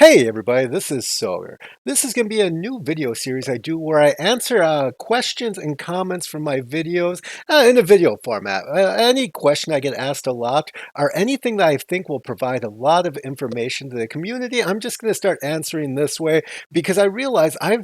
Hey everybody, this is Soger. This is going to be a new video series I do where I answer questions and comments from my videos in a video format. Any question I get asked a lot or anything that I think will provide a lot of information to the community, I'm just going to start answering this way because I realize I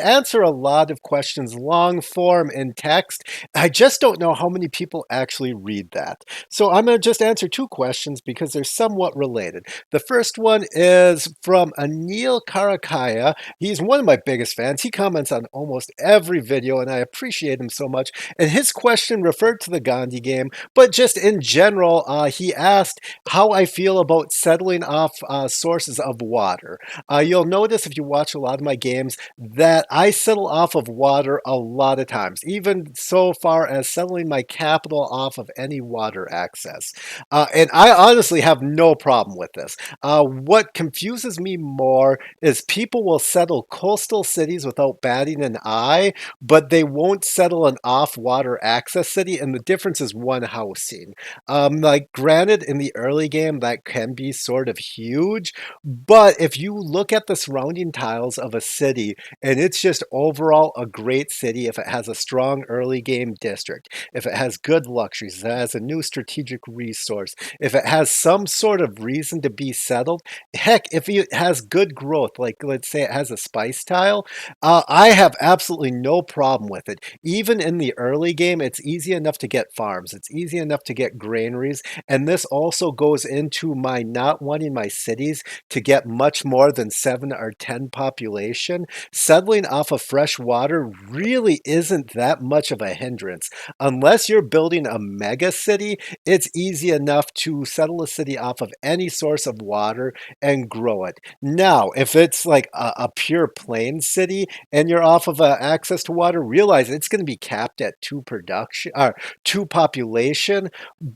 answer a lot of questions long form in text. I just don't know how many people actually read that. So I'm going to just answer two questions because they're somewhat related. The first one is from Anil Karakaya. He's one of my biggest fans. He comments on almost every video, and I appreciate him so much. And his question referred to the Gandhi game, but just in general, he asked how I feel about settling off sources of water. You'll notice if you watch a lot of my games that I settle off of water a lot of times, even so far as settling my capital off of any water access. And I honestly have no problem with this. What confuses me more is people will settle coastal cities without batting an eye, but they won't settle an off-water access city, and the difference is one housing. Like, granted, in the early game, that can be sort of huge, but if you look at the surrounding tiles of a city, and it's just overall a great city, if it has a strong early game district, if it has good luxuries, if it has a new strategic resource, if it has some sort of reason to be settled, heck, if it has good growth, like let's say it has a spice tile, I have absolutely no problem with it. Even in the early game, it's easy enough to get farms, it's easy enough to get granaries, and this also goes into my not wanting my cities to get much more than 7 or 10 population. Settling off of fresh water really isn't that much of a hindrance. Unless you're building a mega city, it's easy enough to settle a city off of any source of water and grow it. Now, if it's like a pure plain city and you're off of access to water, realize it's going to be capped at two production or two population.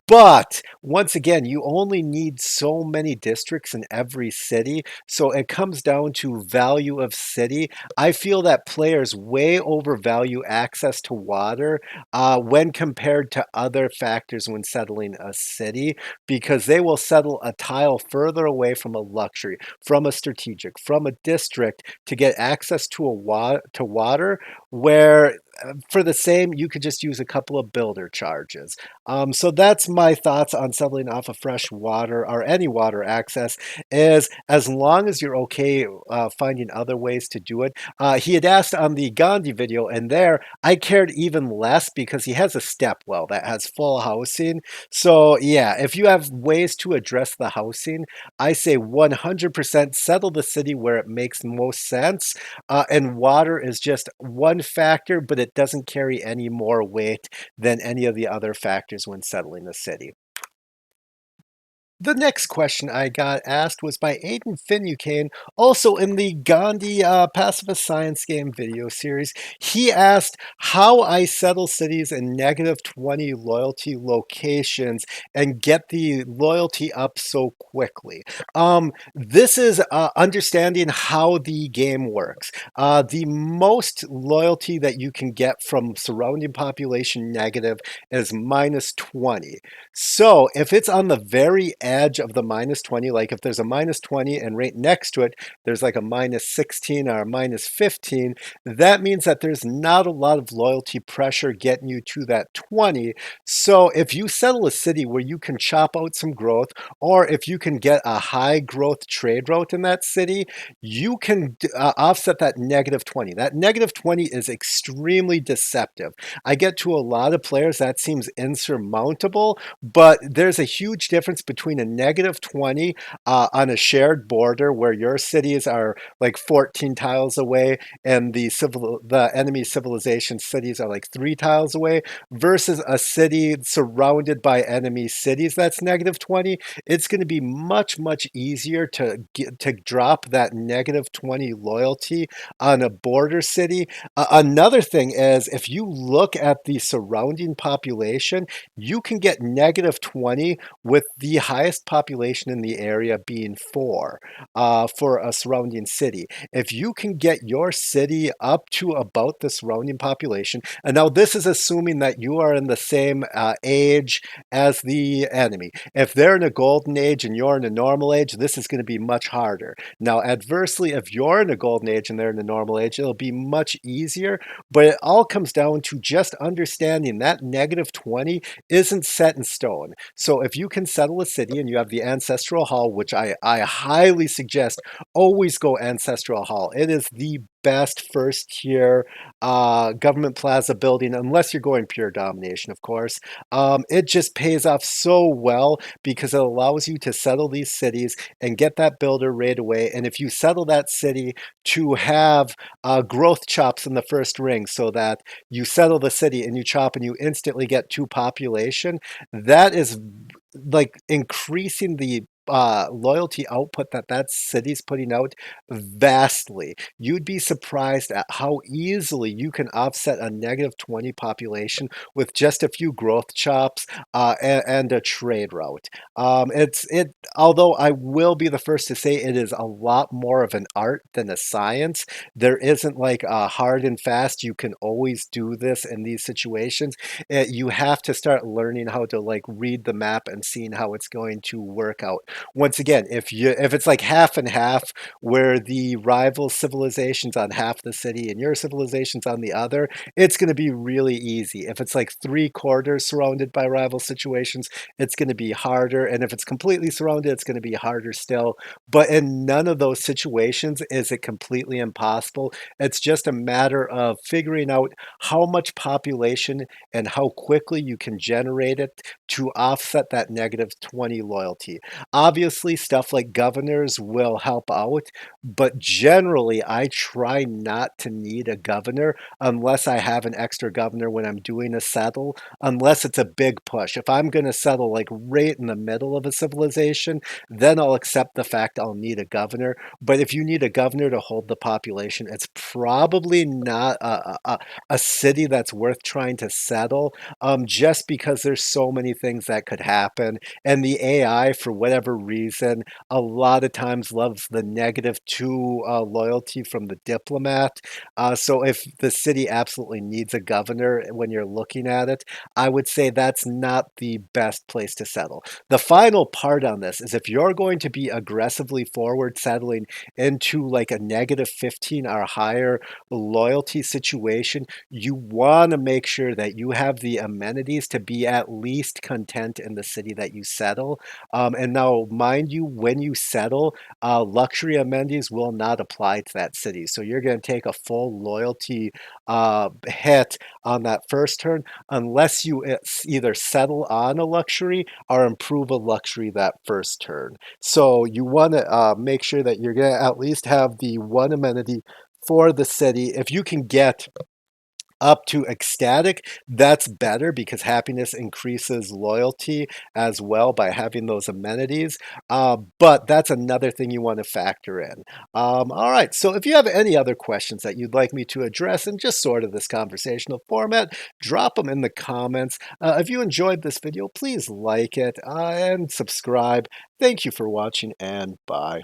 But once again, you only need so many districts in every city. So it comes down to value of city. I feel that players way overvalue access to water when compared to other factors when settling a city, because they will settle a tile further away from a luxury, from a strategic, from a district to get access to to water, where for the same you could just use a couple of builder charges. So that's my thoughts on settling off of fresh water or any water access. Is as long as you're okay finding other ways to do it. He had asked on the Gandhi video, and there I cared even less because he has a step well that has full housing. So yeah, if you have ways to address the housing, I say 100% settle the city where it makes most sense. And water is just one factor, but it doesn't carry any more weight than any of the other factors when settling a city. The next question I got asked was by Aiden Finucane, also in the Gandhi Pacifist Science Game video series. He asked how I settle cities in -20 loyalty locations and get the loyalty up so quickly. This is understanding how the game works. The most loyalty that you can get from surrounding population negative is -20. So if it's on the very edge of the -20, like if there's a -20 and right next to it, there's like a -16 or a -15, that means that there's not a lot of loyalty pressure getting you to that 20. So if you settle a city where you can chop out some growth, or if you can get a high growth trade route in that city, you can offset that -20. That -20 is extremely deceptive. I get to a lot of players that seems insurmountable, but there's a huge difference between a -20 on a shared border where your cities are like 14 tiles away and the enemy civilization cities are like 3 tiles away, versus a city surrounded by enemy cities that's -20. It's going to be much easier to drop that -20 loyalty on a border city. Another thing is, if you look at the surrounding population, you can get -20 with the highest population in the area being 4 for a surrounding city. If you can get your city up to about the surrounding population, and now this is assuming that you are in the same age as the enemy. If they're in a golden age and you're in a normal age, this is going to be much harder. Now, adversely, if you're in a golden age and they're in a normal age, it'll be much easier, but it all comes down to just understanding that -20 isn't set in stone. So if you can settle a city and you have the Ancestral Hall, which I highly suggest, always go Ancestral Hall. It is the best first tier government plaza building, unless you're going pure domination, of course. It just pays off so well because it allows you to settle these cities and get that builder right away. And if you settle that city to have growth chops in the first ring so that you settle the city and you chop and you instantly get 2 population, that is like increasing the loyalty output that that city's putting out vastly. You'd be surprised at how easily you can offset a -20 population with just a few growth chops and a trade route. Although I will be the first to say it is a lot more of an art than a science. There isn't like a hard and fast, you can always do this in these situations. You have to start learning how to like read the map and seeing how it's going to work out. Once again, if it's like half and half, where the rival civilization's on half the city and your civilization's on the other, it's going to be really easy. If it's like 3/4 surrounded by rival situations, it's going to be harder. And if it's completely surrounded, it's going to be harder still. But in none of those situations is it completely impossible. It's just a matter of figuring out how much population and how quickly you can generate it to offset that -20 loyalty. Obviously, stuff like governors will help out, but generally, I try not to need a governor unless I have an extra governor when I'm doing a settle, unless it's a big push. If I'm going to settle like right in the middle of a civilization, then I'll accept the fact I'll need a governor. But if you need a governor to hold the population, it's probably not a city that's worth trying to settle, just because there's so many things that could happen. And the AI, for whatever reason, a lot of times loves the -2 loyalty from the diplomat. So if the city absolutely needs a governor when you're looking at it, I would say that's not the best place to settle. The final part on this is if you're going to be aggressively forward settling into like a -15 or higher loyalty situation, you want to make sure that you have the amenities to be at least content in the city that you settle. And now, mind you, when you settle, luxury amenities will not apply to that city. So you're going to take a full loyalty hit on that first turn unless you either settle on a luxury or improve a luxury that first turn. So you want to make sure that you're going to at least have the one amenity for the city. If you can get up to ecstatic, that's better because happiness increases loyalty as well by having those amenities. But that's another thing you want to factor in. All right, so if you have any other questions that you'd like me to address in just sort of this conversational format, drop them in the comments. If you enjoyed this video, please like it and subscribe. Thank you for watching, and bye.